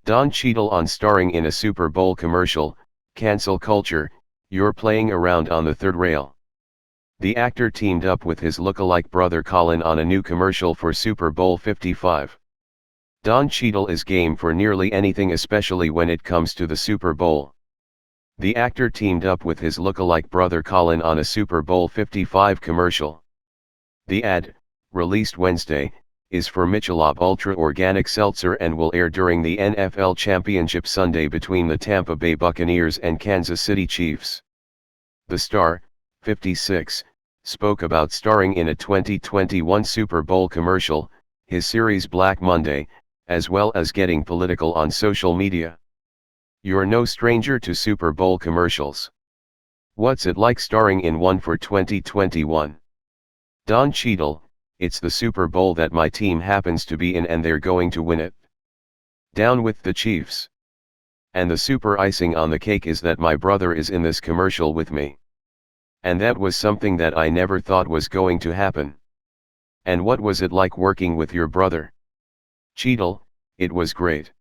Don Cheadle on starring in a Super Bowl commercial. Cancel culture, you're playing around on the third rail. The actor teamed up with his look-alike brother Colin on a new commercial for Super Bowl 55. Don Cheadle is game for nearly anything, especially when it comes to the Super Bowl. The actor teamed up with his look-alike brother Colin on a Super Bowl 55 commercial. The ad, released Wednesday, is for Michelob Ultra Organic Seltzer and will air during the NFL Championship Sunday between the Tampa Bay Buccaneers and Kansas City Chiefs. The star, 56, spoke about starring in a 2021 Super Bowl commercial, his series Black Monday, as well as getting political on social media. You're no stranger to Super Bowl commercials. What's it like starring in one for 2021? Don Cheadle, it's the Super Bowl that my team happens to be in and they're going to win it. Down with the Chiefs. And the super icing on the cake is that my brother is in this commercial with me. And that was something that I never thought was going to happen. And what was it like working with your brother? Cheadle, it was great.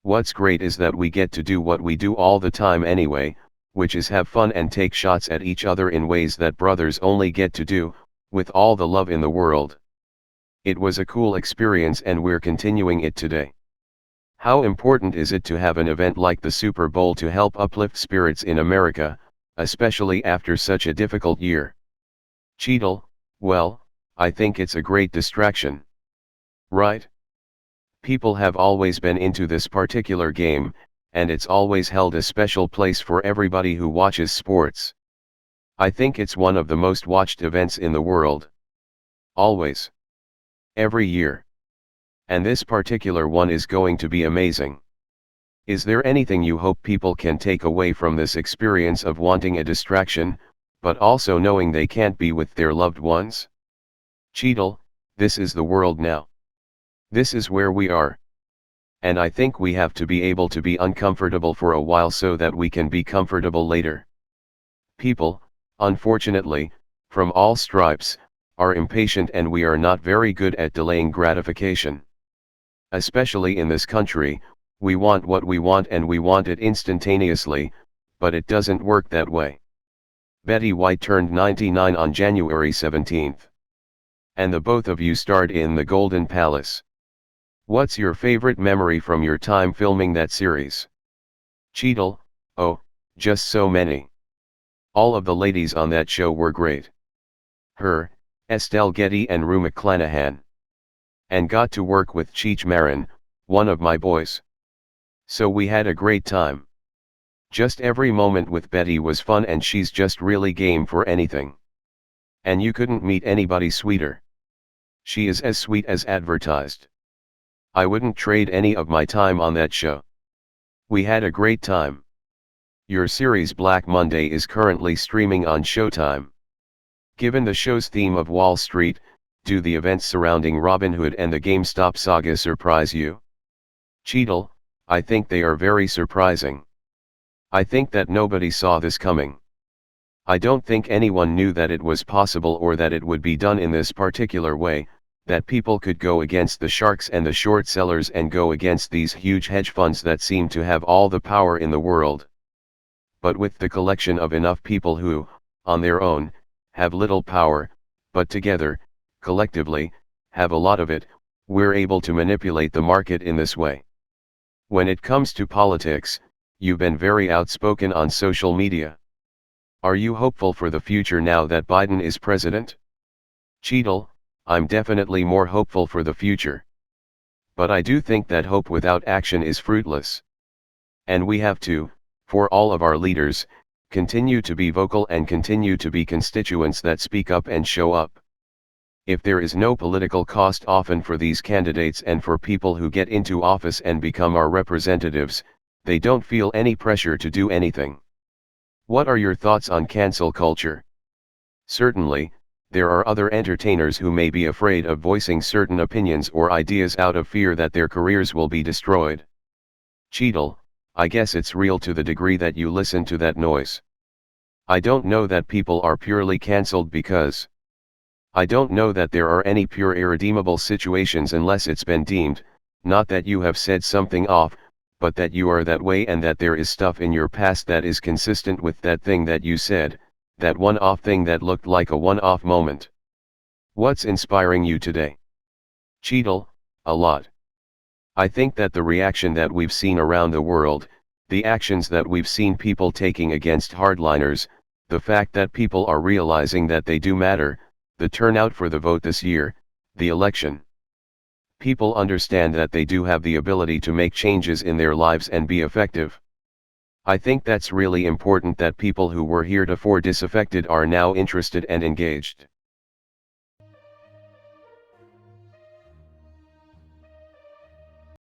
What's great is that we get to do what we do all the time anyway, which is have fun and take shots at each other in ways that brothers only get to do, with all the love in the world. It was a cool experience and we're continuing it today. How important is it to have an event like the Super Bowl to help uplift spirits in America, especially after such a difficult year? Cheadle, well, I think it's a great distraction. Right? People have always been into this particular game, and it's always held a special place for everybody who watches sports. I think it's one of the most watched events in the world. Always. Every year. And this particular one is going to be amazing. Is there anything you hope people can take away from this experience of wanting a distraction, but also knowing they can't be with their loved ones? Cheadle, this is the world now. This is where we are. And I think we have to be able to be uncomfortable for a while so that we can be comfortable later. People, unfortunately, from all stripes, are impatient and we are not very good at delaying gratification. Especially in this country, we want what we want and we want it instantaneously, but it doesn't work that way. Betty White turned 99 on January 17th. And the both of you starred in The Golden Palace. What's your favorite memory from your time filming that series? Cheadle, oh, just so many. All of the ladies on that show were great. Her, Estelle Getty and Rue McClanahan. And got to work with Cheech Marin, one of my boys. So we had a great time. Just every moment with Betty was fun and she's just really game for anything. And you couldn't meet anybody sweeter. She is as sweet as advertised. I wouldn't trade any of my time on that show. We had a great time. Your series Black Monday is currently streaming on Showtime. Given the show's theme of Wall Street, do the events surrounding Robin Hood and the GameStop saga surprise you? Cheadle, I think they are very surprising. I think that nobody saw this coming. I don't think anyone knew that it was possible or that it would be done in this particular way, that people could go against the sharks and the short sellers and go against these huge hedge funds that seem to have all the power in the world. But with the collection of enough people who, on their own, have little power, but together, collectively, have a lot of it, we're able to manipulate the market in this way. When it comes to politics, you've been very outspoken on social media. Are you hopeful for the future now that Biden is president? Cheadle, I'm definitely more hopeful for the future. But I do think that hope without action is fruitless. And we have to, for all of our leaders, continue to be vocal and continue to be constituents that speak up and show up. If there is no political cost often for these candidates and for people who get into office and become our representatives, they don't feel any pressure to do anything. What are your thoughts on cancel culture? Certainly, there are other entertainers who may be afraid of voicing certain opinions or ideas out of fear that their careers will be destroyed. Cheadle, I guess it's real to the degree that you listen to that noise. I don't know that people are purely cancelled because I don't know that there are any pure irredeemable situations unless it's been deemed, not that you have said something off, but that you are that way and that there is stuff in your past that is consistent with that thing that you said, that one-off thing that looked like a one-off moment. What's inspiring you today? Cheadle, a lot. I think that the reaction that we've seen around the world, the actions that we've seen people taking against hardliners, the fact that people are realizing that they do matter, the turnout for the vote this year, the election. People understand that they do have the ability to make changes in their lives and be effective. I think that's really important, that people who were heretofore disaffected are now interested and engaged.